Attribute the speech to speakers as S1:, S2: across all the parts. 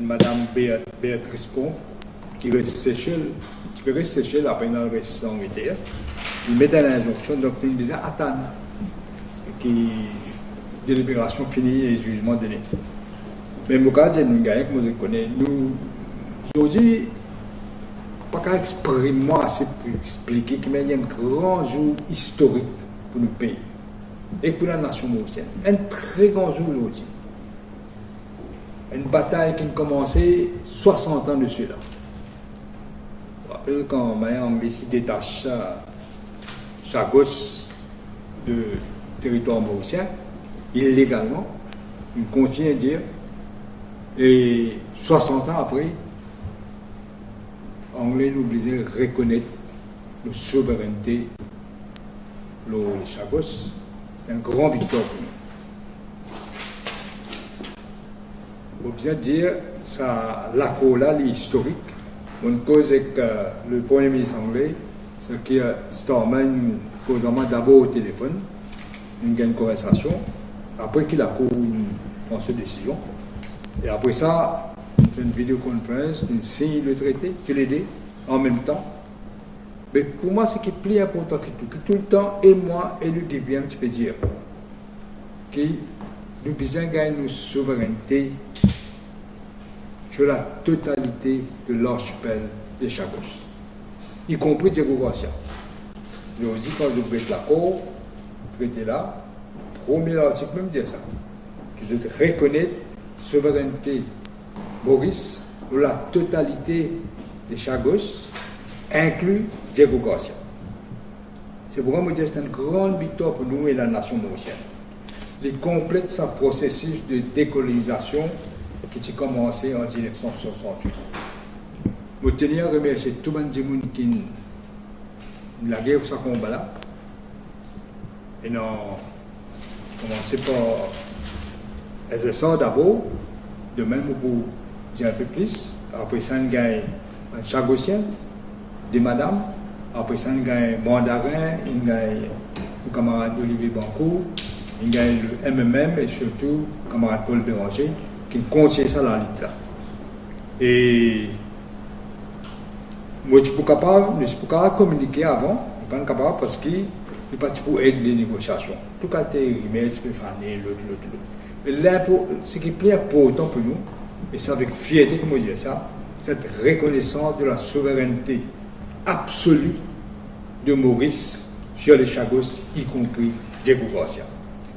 S1: Madame Béatrice Pompe, qui reste séchée, qui peut rester séchée après dans le restaurant militaire. Il met une injonction, donc nous disons attendre qui délibération finie et jugement donné. Mais au cas de nous gagner, comme vous connaissez, nous aujourd'hui, pas qu'à exprimer moi assez pour expliquer qu'il y a un grand jour historique pour nos pays et pour la nation mauricienne. Un très grand jour aujourd'hui. Une bataille qui a commencé 60 ans dessus là. Je me rappelle quand Anglais s'y détache Chagos de territoire mauricien, illégalement, il continue à dire, et 60 ans après, Anglais nous obligés de reconnaître la souveraineté de Chagos. C'est un grand victoire pour nous. Il faut bien dire, ça, l'accord là, l'historique, on cause avec le Premier ministre anglais, ce qui est Starman, causément d'abord au téléphone, une conversation, après qu'il a prend cette décision, et après ça, une vidéoconférence, une signe le traité, que les deux, en même temps. Mais pour moi, ce qui est plus important que tout le temps, et moi, et le début, tu peux dire, que nous devons gagner une souveraineté sur la totalité de l'archipel de Chagos, y compris Diego Garcia. Je vous dis, quand je break l'accord, traité là, premier article même dit ça, que je reconnais souveraineté Maurice pour la totalité de Chagos, inclus Diego Garcia. C'est pourquoi je dis que c'est une grande victoire pour nous et la nation mauricienne. Il complète sa processus de décolonisation qui a commencé en 1968. Je tenir à remercier tout le monde qui la guerre pour ce combat là. Et nous commencé par SSA d'abord, de même pour dire un peu plus. Après ça, on gagne un Chagosien, des madames. Après ça, on gagne Mandarin, on gagne le camarade Olivier Banco, on gagne le MMM et surtout le camarade Paul Béranger qui contient ça dans la lutte là. Et moi, je suis pas capable de communiquer avant, je ne suis pas capable parce que je ne suis pas pour aider les négociations. Tout cas, tu peux faire l'autre. Mais ce qui est plus important pour nous, et c'est avec fierté que je dis ça, cette reconnaissance de la souveraineté absolue de Maurice sur les Chagos, y compris Diego Garcia.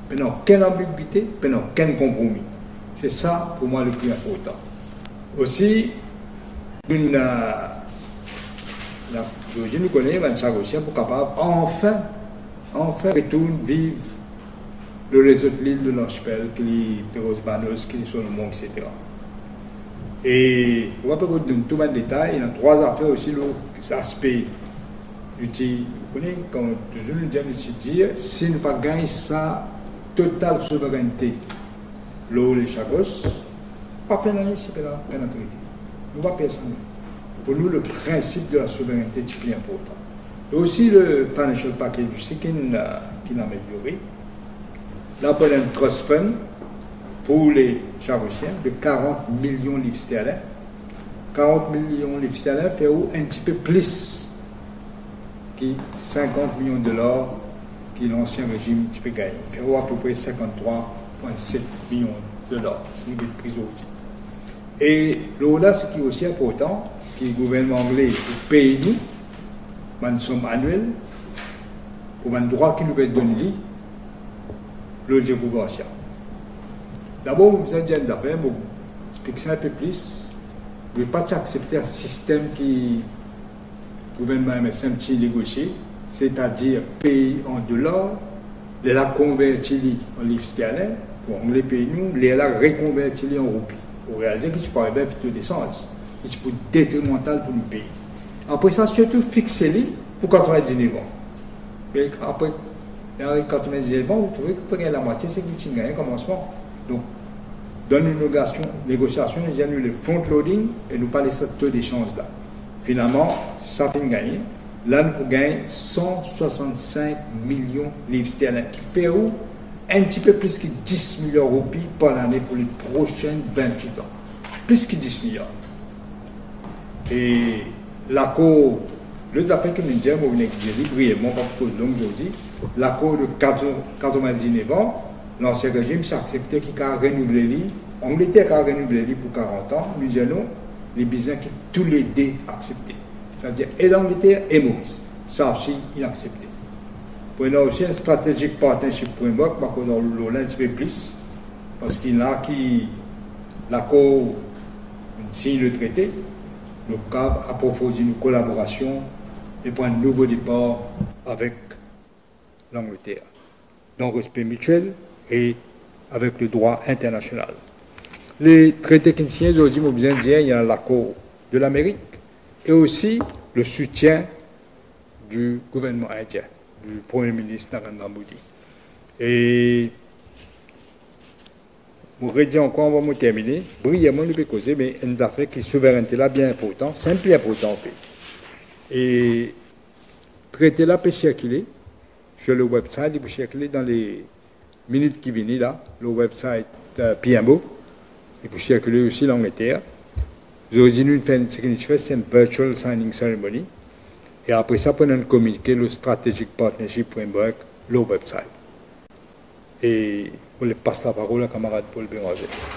S1: Pendant aucune ambiguïté, pendant aucun compromis. C'est ça, pour moi, le plus important. Aussi, je nous connais, les Chagosiens, pour capable, enfin, retourner vivre le réseau de l'île de l'archipel, qui est Perros Banos, qui est Solomon, etc. Et on va pas vous donner tout le détail. Il y a trois affaires aussi, l'aspect du vous connaissez, comme toujours nous dire, si nous ne pas gagner sa totale souveraineté, les Chagos, pas faire rien ici, pénalité. Nous ne va pas faire ça. Pour nous, le principe de la souveraineté est plus important. Et aussi le financial package aussi qui l'a amélioré. Là, on a un trust fund pour les Chagosiens de 40 millions de livres sterling. 40 millions de livres sterling fait un petit peu plus que 50 millions de dollars que l'ancien régime un petit peu gagné. Fait à peu près 53,7 millions de dollars. C'est une prise aussi. Et là, ce qui est aussi important, que le gouvernement anglais paye nous, une somme annuelle, pour un droit qu'il nous veut donner, le Diego Garcia. D'abord, vous avez dit une affaire, bon, expliquer ça un peu plus. Vous ne pouvez pas accepter un système qui le gouvernement a un petit négocié, c'est-à-dire payer en dollars, les la convertir en livres sterling, pour anglais payer nous, les la reconvertir en roupies. Vous réalisez que tu peux arriver à plutôt des sens. Et c'est pour détrimental pour nous payer. Après ça, surtout fixer-les pour 99 ans. Mais après, dans 99 ans, vous trouvez que vous gagnez la moitié, c'est que vous gagnez un commencement. Donc, dans une négociation, il y a eu le front-loading et nous parlons de ce taux d'échange là. Finalement, ça fait gagner. Là, nous gagnons 165 millions de livres sterling, qui fait un petit peu plus que 10 millions de roupies par année pour les prochaines 28 ans. plus que 10 milliards. Et l'accord, les affaires que nous disons, vous venez de dire brièvement, pas pour long aujourd'hui, l'accord de 99 ans, l'ancien régime s'est accepté qu'il a renouvelé, l'Angleterre a renouvelé pour 40 ans, nous disons, les business qui tous les deux acceptés. C'est-à-dire, et l'Angleterre et Maurice. Ça aussi, inaccepté. Pour nous aussi un strategic partnership framework, parce qu'on a un petit peu plus, parce qu'il y a qui, l'accord, signe le traité, le CAB approfondit une collaboration et prend un nouveau départ avec l'Angleterre, dans le respect mutuel et avec le droit international. Les traités qui signent aujourd'hui, je bien dire, il y a l'accord de l'Amérique et aussi le soutien du gouvernement indien, du Premier ministre Narendra Modi. Et je vais dire encore, on va terminer. Brièvement, nous pouvons causer, mais une affaire qui est souveraineté là bien important, c'est un peu important en fait. Et traité là peut circuler sur le website, il peut circuler dans les minutes qui viennent là, le website PMO, il peut circuler aussi l'Angleterre. Aujourd'hui, nous faisons ce que nous faisons, c'est une virtual signing ceremony. Et après ça, nous communiquer le Strategic Partnership Framework, le website. Et on le passe la parole à camarade Paul Béranger.